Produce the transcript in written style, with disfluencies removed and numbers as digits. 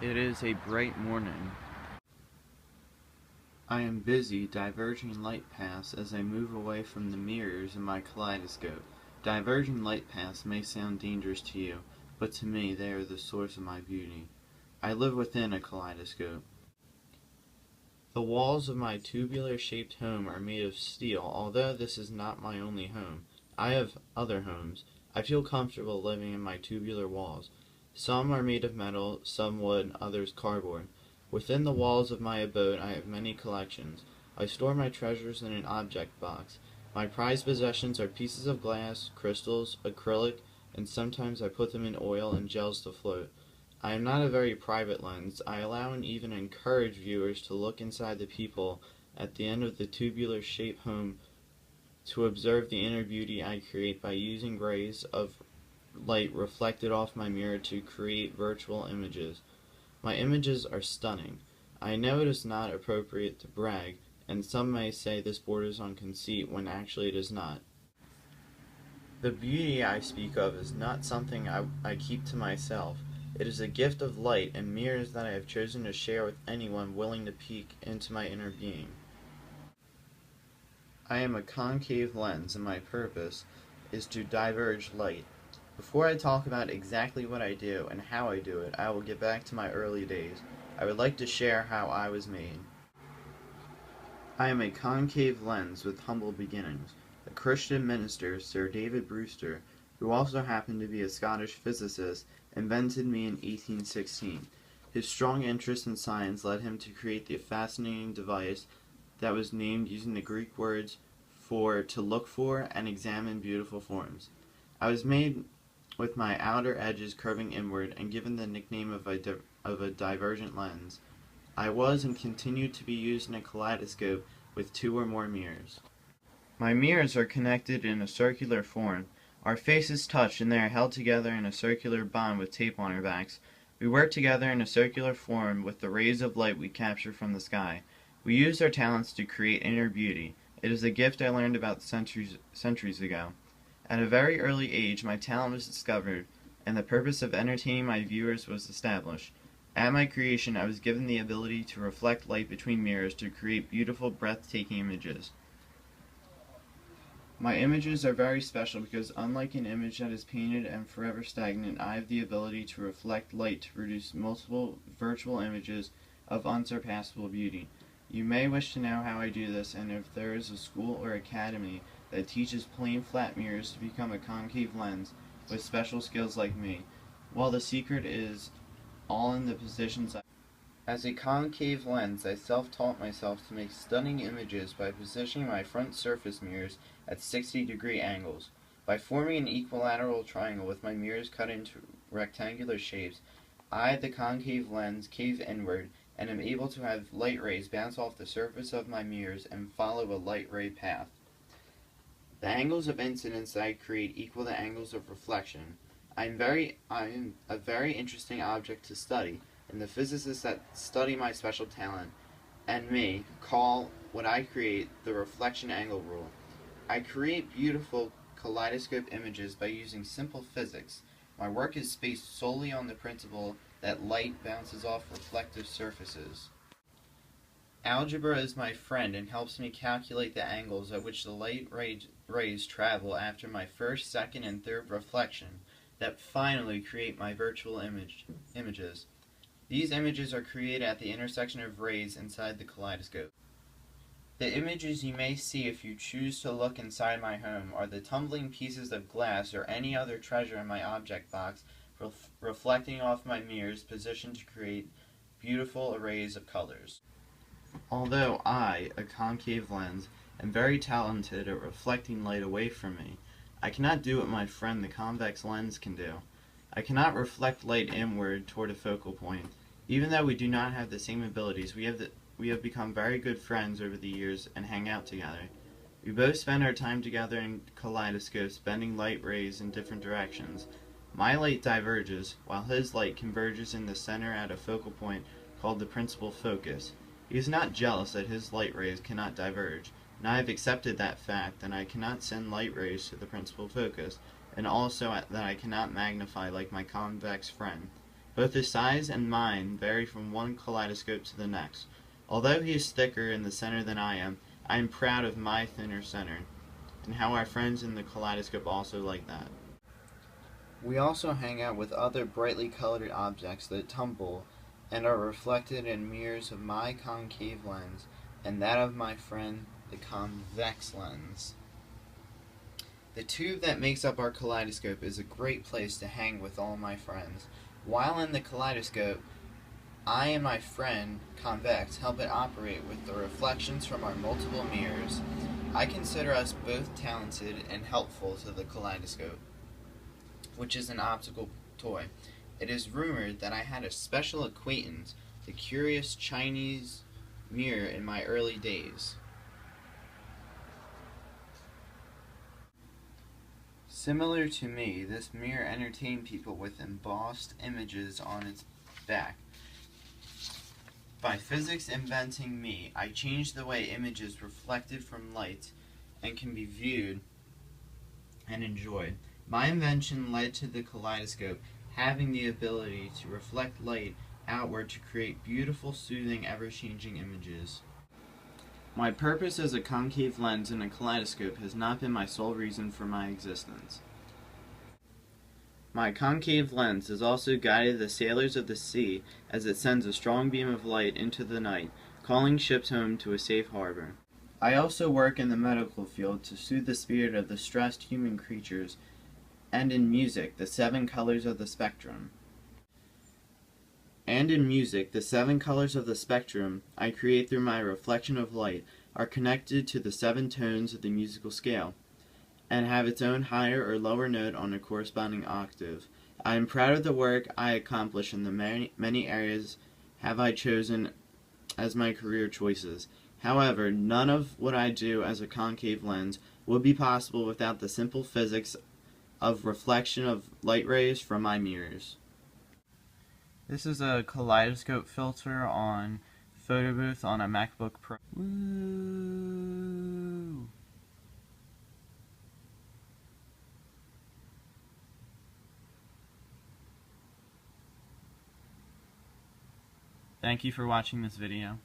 It is a bright morning. I am busy diverging light paths as I move away from the mirrors in my kaleidoscope. Diverging light paths may sound dangerous to you, but to me they are the source of my beauty. I live within a kaleidoscope. The walls of my tubular-shaped home are made of steel, although this is not my only home. I have other homes. I feel comfortable living in my tubular walls. Some are made of metal, some wood, others cardboard. Within the walls of my abode I have many collections. I store my treasures in an object box. My prized possessions are pieces of glass, crystals, acrylic, and sometimes I put them in oil and gels to float. I am not a very private lens. I allow and even encourage viewers to look inside the people at the end of the tubular-shaped home to observe the inner beauty I create by using rays of light reflected off my mirror to create virtual images. My images are stunning. I know it is not appropriate to brag, and some may say this borders on conceit when actually it is not. The beauty I speak of is not something I keep to myself. It is a gift of light and mirrors that I have chosen to share with anyone willing to peek into my inner being. I am a concave lens, and my purpose is to diverge light. Before I talk about exactly what I do and how I do it, I will get back to my early days. I would like to share how I was made. I am a concave lens with humble beginnings. A Christian minister, Sir David Brewster, who also happened to be a Scottish physicist, invented me in 1816. His strong interest in science led him to create the fascinating device that was named using the Greek words for to look for and examine beautiful forms. I was made with my outer edges curving inward and given the nickname of a divergent lens. I was and continue to be used in a kaleidoscope with two or more mirrors. My mirrors are connected in a circular form. Our faces touch and they are held together in a circular bond with tape on our backs. We work together in a circular form with the rays of light we capture from the sky. We use our talents to create inner beauty. It is a gift I learned about centuries ago. At a very early age, my talent was discovered, and the purpose of entertaining my viewers was established. At my creation, I was given the ability to reflect light between mirrors to create beautiful, breathtaking images. My images are very special because unlike an image that is painted and forever stagnant, I have the ability to reflect light to produce multiple virtual images of unsurpassable beauty. You may wish to know how I do this and if there is a school or academy that teaches plain flat mirrors to become a concave lens with special skills like me. Well, the secret is all in the positions As a concave lens, I self-taught myself to make stunning images by positioning my front surface mirrors at 60-degree angles. By forming an equilateral triangle with my mirrors cut into rectangular shapes, I, the concave lens, cave inward and am able to have light rays bounce off the surface of my mirrors and follow a light ray path. The angles of incidence that I create equal the angles of reflection. I am a very interesting object to study, and the physicists that study my special talent and me call what I create the reflection angle rule. I create beautiful kaleidoscope images by using simple physics. My work is based solely on the principle that light bounces off reflective surfaces. Algebra is my friend and helps me calculate the angles at which the light rays travel after my first, second, and third reflection that finally create my virtual images. These images are created at the intersection of rays inside the kaleidoscope. The images you may see if you choose to look inside my home are the tumbling pieces of glass or any other treasure in my object box reflecting off my mirrors positioned to create beautiful arrays of colors. Although I, a concave lens, am very talented at reflecting light away from me, I cannot do what my friend the convex lens can do. I cannot reflect light inward toward a focal point. Even though we do not have the same abilities, we have become very good friends over the years and hang out together. We both spend our time together in kaleidoscopes, bending light rays in different directions. My light diverges, while his light converges in the center at a focal point called the principal focus. He is not jealous that his light rays cannot diverge, and I have accepted that fact that I cannot send light rays to the principal focus, and also that I cannot magnify like my convex friend. Both his size and mine vary from one kaleidoscope to the next. Although he is thicker in the center than I am proud of my thinner center, and how our friends in the kaleidoscope also like that. We also hang out with other brightly colored objects that tumble and are reflected in mirrors of my concave lens and that of my friend the convex lens. The tube that makes up our kaleidoscope is a great place to hang with all my friends. While in the kaleidoscope, I and my friend convex help it operate with the reflections from our multiple mirrors. I consider us both talented and helpful to the kaleidoscope, which is an optical toy. It is rumored that I had a special acquaintance, the curious Chinese mirror, in my early days. Similar to me, this mirror entertained people with embossed images on its back. By physics inventing me, I changed the way images reflected from light and can be viewed and enjoyed. My invention led to the kaleidoscope having the ability to reflect light outward to create beautiful, soothing, ever-changing images. My purpose as a concave lens in a kaleidoscope has not been my sole reason for my existence. My concave lens has also guided the sailors of the sea as it sends a strong beam of light into the night, calling ships home to a safe harbor. I also work in the medical field to soothe the spirit of the stressed human creatures, and in music, the 7 colors of the spectrum. the 7 colors of the spectrum I create through my reflection of light are connected to the 7 tones of the musical scale, and have its own higher or lower note on a corresponding octave. I am proud of the work I accomplish in the many areas have I chosen as my career choices. However, none of what I do as a concave lens would be possible without the simple physics of reflection of light rays from my mirrors. This is a kaleidoscope filter on photo booth on a MacBook Pro. Woo! Thank you for watching this video.